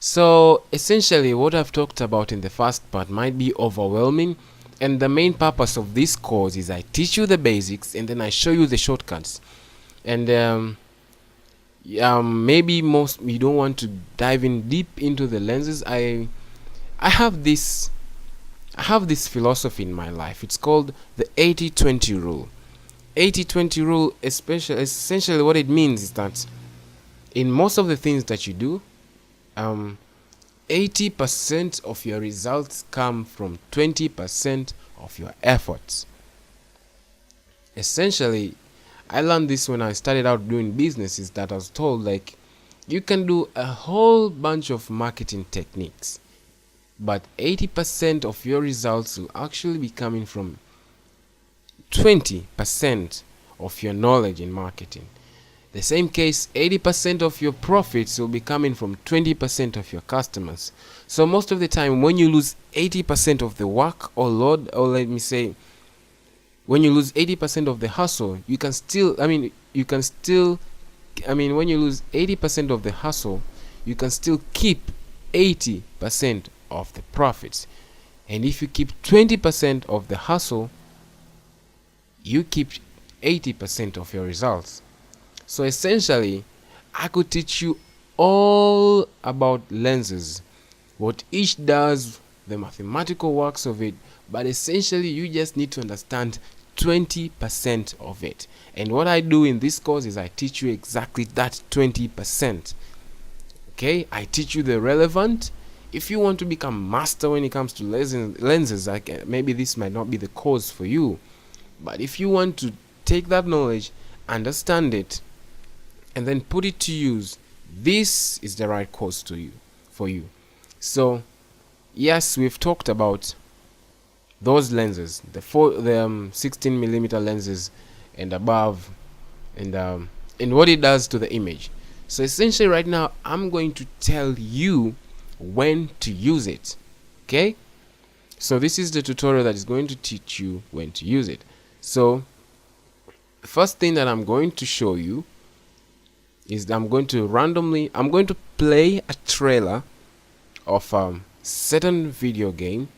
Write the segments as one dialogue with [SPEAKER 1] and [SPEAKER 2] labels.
[SPEAKER 1] So essentially what I've talked about in the first part might be overwhelming, and the main purpose of this course is I teach you the basics and then I show you the shortcuts. And maybe most you don't want to dive in deep into the lenses. I have this philosophy in my life. It's called the 80-20 rule. 80-20 rule, especially essentially what it means is that in most of the things that you do, 80% of your results come from 20% of your efforts. Essentially, I learned this when I started out doing business, is that I was told, like, you can do a whole bunch of marketing techniques, but 80% of your results will actually be coming from 20% of your knowledge in marketing. The same case, 80% of your profits will be coming from 20% of your customers. So most of the time, when you lose 80% of the work or load, or let me say, when you lose 80% of the hustle, when you lose 80% of the hustle, you can still keep 80% of the profits. And if you keep 20% of the hustle, you keep 80% of your results. So essentially, I could teach you all about lenses, what each does, the mathematical works of it, but essentially you just need to understand 20% of it. And what I do in this course is I teach you exactly that 20%. Okay, I teach you the relevant. If you want to become master when it comes to lenses, maybe this might not be the course for you. But if you want to take that knowledge, understand it, and then put it to use, this is the right course for you. So yes, we've talked about those lenses, the 16mm lenses and above, and what it does to the image. So essentially right now I'm going to tell you when to use it. Okay, so this is the tutorial that is going to teach you when to use it. So the first thing that I'm going to show you is that I'm going to play a trailer of a certain video game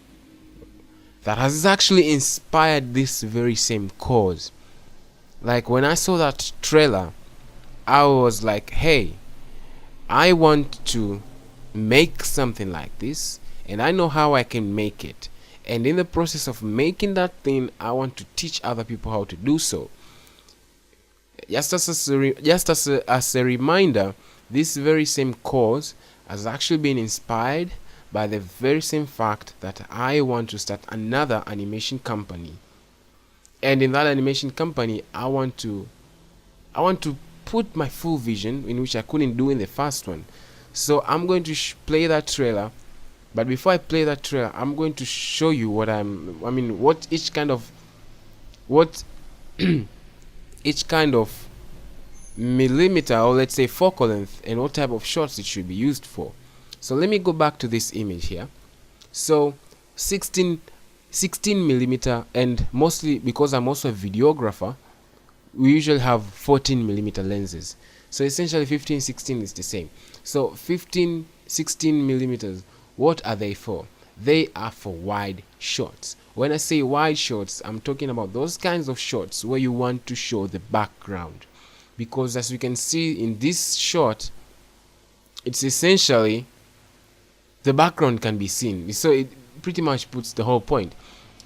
[SPEAKER 1] that has actually inspired this very same cause. Like, when I saw that trailer, I was like, hey, I want to make something like this, and I know how I can make it. And in the process of making that thing, I want to teach other people how to do so. Just as a reminder, this very same cause has actually been inspired by the very same fact that I want to start another animation company. And in that animation company, I want to put my full vision, in which I couldn't do in the first one. So I'm going to play that trailer. But before I play that trailer, I'm going to show you what each kind of millimeter, or let's say focal length, and what type of shots it should be used for. So let me go back to this image here. So 16 millimeter, and mostly because I'm also a videographer, we usually have 14 millimeter lenses. So essentially 15, 16 is the same. So 15, 16 millimeters, what are they for? They are for wide shots. When I say wide shots, I'm talking about those kinds of shots where you want to show the background, because as you can see in this shot, it's essentially the background can be seen. So it pretty much puts the whole point.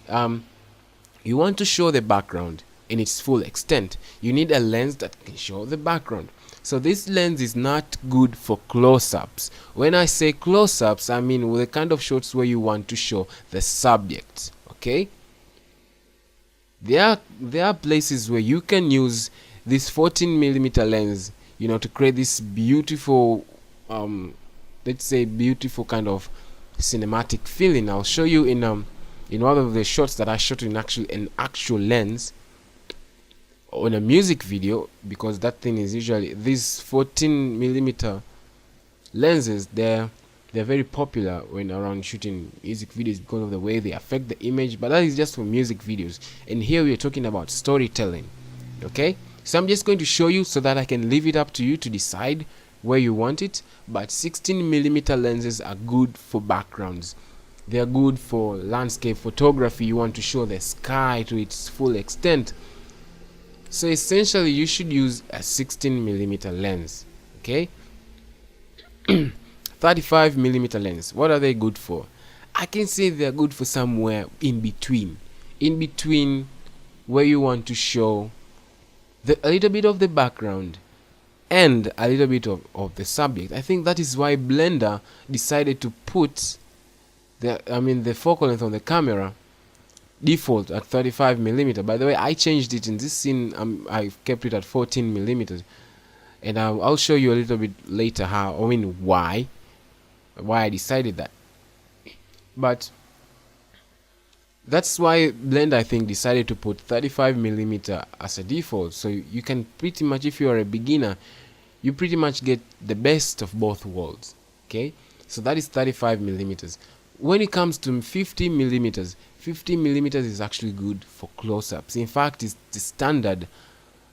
[SPEAKER 1] You want to show the background in its full extent. You need a lens that can show the background. So this lens is not good for close-ups. When I say close-ups, I mean with the kind of shots where you want to show the subject. Okay, there are places where you can use this 14 millimeter lens, to create this beautiful, let's say beautiful kind of cinematic feeling. I'll show you in one of the shots that I shot in an actual lens on a music video, because that thing is usually these 14 millimeter lenses. They're very popular when around shooting music videos because of the way they affect the image, but that is just for music videos. And here we are talking about storytelling. Okay, so I'm just going to show you so that I can leave it up to you to decide where you want it, but 16mm lenses are good for backgrounds. They are good for landscape photography. You want to show the sky to its full extent. So essentially you should use a 16mm lens. Okay. 35mm lens, what are they good for? I can say they're good for somewhere in between where you want to show a little bit of the background and a little bit of the subject. I think that is why Blender decided to put the focal length on the camera default at 35mm. By the way, I changed it in this scene. I kept it at 14mm, and I'll show you a little bit later why I decided that. But that's why Blender, I think, decided to put 35mm as a default. So you can pretty much, if you are a beginner, you pretty much get the best of both worlds. Okay, so that is 35mm. When it comes to 50mm, 50mm is actually good for close-ups. In fact, it's the standard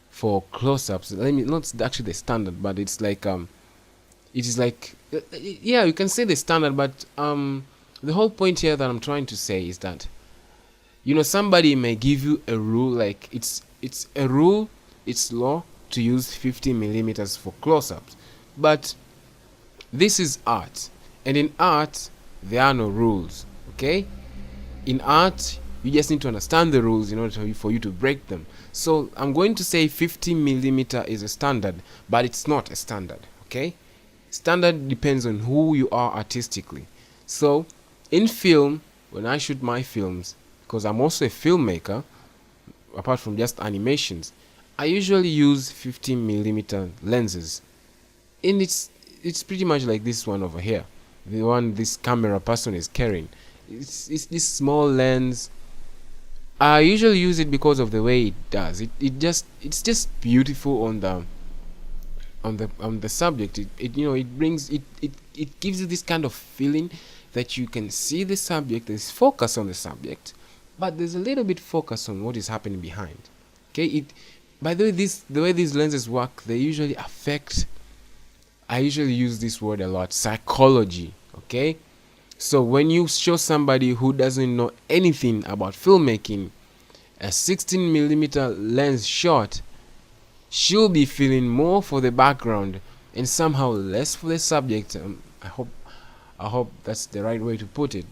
[SPEAKER 1] for close-ups. Not actually the standard, but it's like it is like yeah, you can say the standard, but the whole point here that I'm trying to say is that, you know, somebody may give you a rule, like it's a rule, it's law to use 50mm for close-ups, but this is art, and in art there are no rules. Okay, in art you just need to understand the rules in order for you to break them. So I'm going to say 50mm is a standard, but it's not a standard. Okay, standard depends on who you are artistically. So in film, when I shoot my films, because I'm also a filmmaker apart from just animations, I usually use 15mm lenses, and it's pretty much like this one over here, the one this camera person is carrying. It's this small lens. I usually use it because of the way it does it's just beautiful on the subject. It brings it gives you this kind of feeling that you can see the subject, there's focus on the subject, but there's a little bit focus on what is happening behind. Okay, by the way these lenses work, they usually affect, I usually use this word a lot, psychology. Okay, so when you show somebody who doesn't know anything about filmmaking a 16mm lens shot, she'll be feeling more for the background and somehow less for the subject. I hope that's the right way to put it.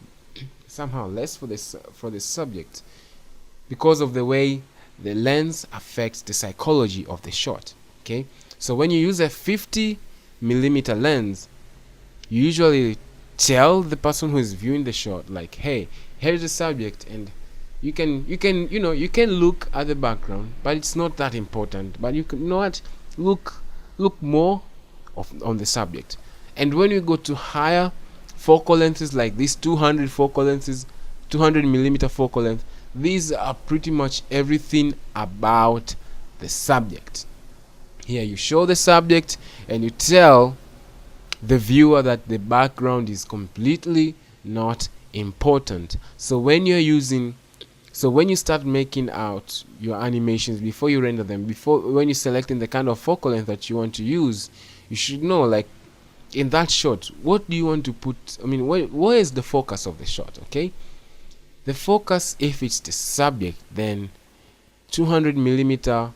[SPEAKER 1] Somehow less for the subject, because of the way the lens affects the psychology of the shot. Okay, so when you use a 50mm lens, you usually tell the person who is viewing the shot, like, hey, here's the subject, and you can look at the background, but it's not that important. But you can look more on the subject. And when you go to higher focal lengths, like these 200 focal lengths, 200mm focal length, these are pretty much everything about the subject. Here you show the subject and you tell the viewer that the background is completely not important. So when you start making out your animations, before you render them, when you're selecting the kind of focal length that you want to use, you should know, like, in that shot, what do you want to put? Where is the focus of the shot? Okay, the focus, if it's the subject, then 200mm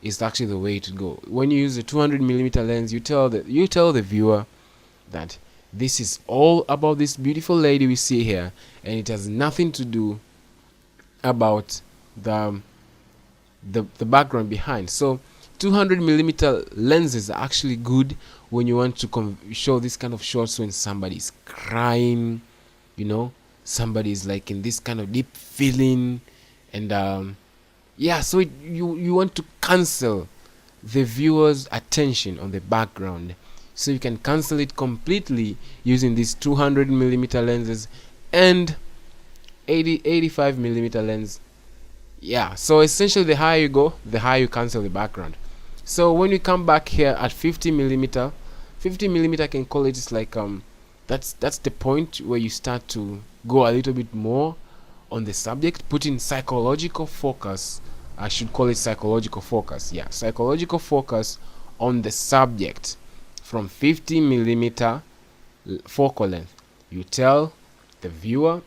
[SPEAKER 1] is actually the way to go. When you use a 200mm lens, you tell the viewer that this is all about this beautiful lady we see here, and it has nothing to do about the background behind. So 200mm lenses are actually good when you want to show this kind of shots when somebody's crying, somebody's like in this kind of deep feeling, and so you want to cancel the viewer's attention on the background. So you can cancel it completely using these 200mm lenses and 85mm lens. So essentially, the higher you go, the higher you cancel the background. So when you come back here at 50mm, 50mm, I can call it like that's the point where you start to go a little bit more on the subject, put in psychological focus. I should call it psychological focus. Psychological focus on the subject. from 50 millimeter focal length. You tell the viewer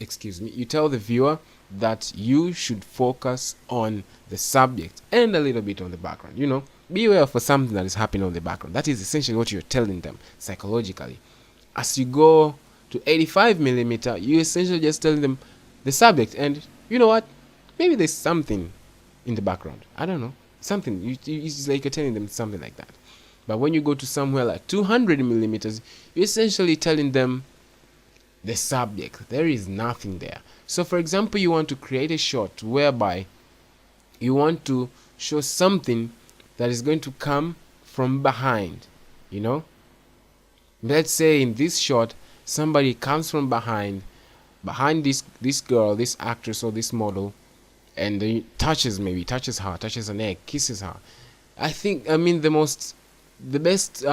[SPEAKER 1] excuse me, you tell the viewer that you should focus on the subject and a little bit on the background. Be aware for something that is happening on the background. That is essentially what you're telling them psychologically. As you go to 85 millimeter, you essentially just telling them the subject, and you know what, maybe there's something in the background. I don't know, something. It's like you're telling them something like that. But when you go to somewhere like 200 millimeters, you're essentially telling them the subject. There is nothing there. So for example, you want to create a shot whereby you want to show something that is going to come from behind. Let's say in this shot, somebody comes from behind this girl, this actress or this model, and he touches her, touches her neck, kisses her. The best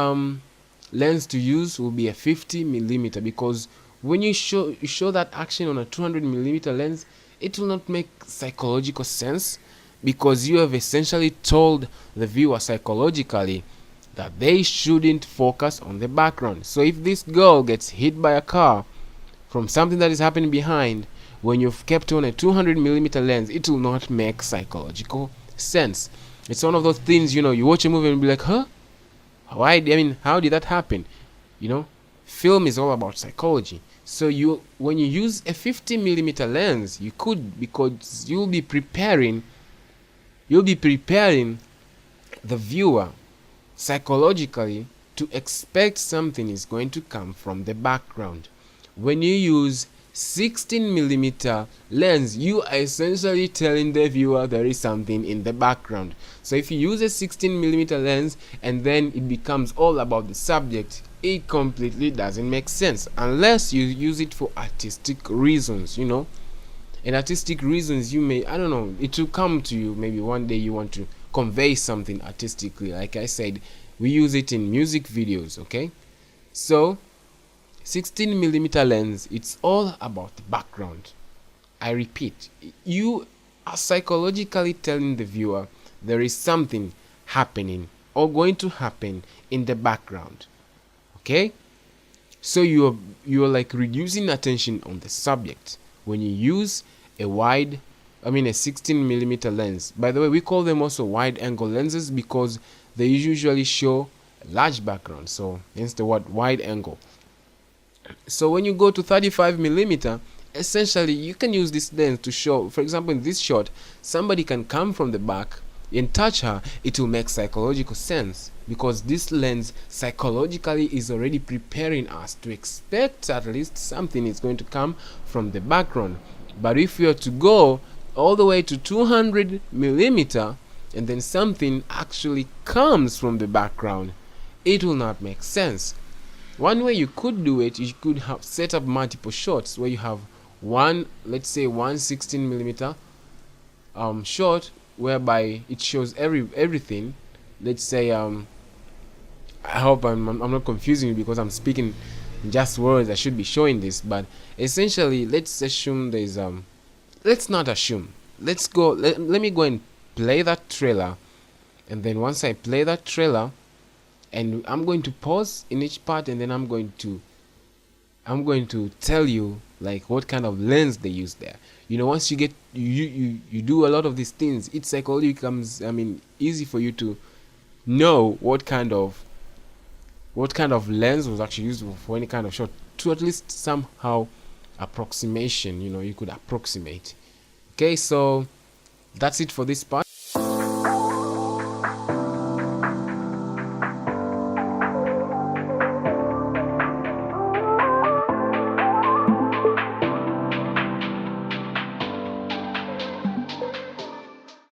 [SPEAKER 1] lens to use will be a 50 millimeter, because when you show that action on a 200 millimeter lens, it will not make psychological sense, because you have essentially told the viewer psychologically that they shouldn't focus on the background. So if this girl gets hit by a car from something that is happening behind, when you've kept on a 200 millimeter lens, it will not make psychological sense. It's one of those things, you watch a movie and be like, huh? How did that happen? Film is all about psychology. So when you use a 50 millimeter lens, you could, because you'll be preparing the viewer psychologically to expect something is going to come from the background. When you use 16 millimeter lens, you are essentially telling the viewer there is something in the background. So if you use a 16 millimeter lens and then it becomes all about the subject, it completely doesn't make sense, unless you use it for artistic reasons. And artistic reasons, it will come to you. Maybe one day you want to convey something artistically. Like I said, we use it in music videos. Okay, so 16 millimeter lens, it's all about the background. I repeat, you are psychologically telling the viewer there is something happening or going to happen in the background. Okay, so you're like reducing attention on the subject when you use a 16 millimeter lens. By the way, we call them also wide angle lenses because they usually show a large background, so hence the word wide angle. So when you go to 35 millimeter, essentially you can use this lens to show, for example, in this shot, somebody can come from the back and touch her. It will make psychological sense, because this lens psychologically is already preparing us to expect at least something is going to come from the background. But if we are to go all the way to 200 millimeter and then something actually comes from the background, it will not make sense. One way you could do it, you could have set up multiple shots where you have let's say one 16 millimeter shot whereby it shows everything. Let's say I hope I'm not confusing you, because I'm speaking in just words. I should be showing this, but essentially let's assume there's let's not assume. Let me go and play that trailer, and then once I play that trailer, and I'm going to pause in each part, and then I'm going to tell you like what kind of lens they use there. Once you get you do a lot of these things, it psychologically becomes easy for you to know what kind of lens was actually used for any kind of shot, to at least somehow approximation. You could approximate. Okay, so that's it for this part.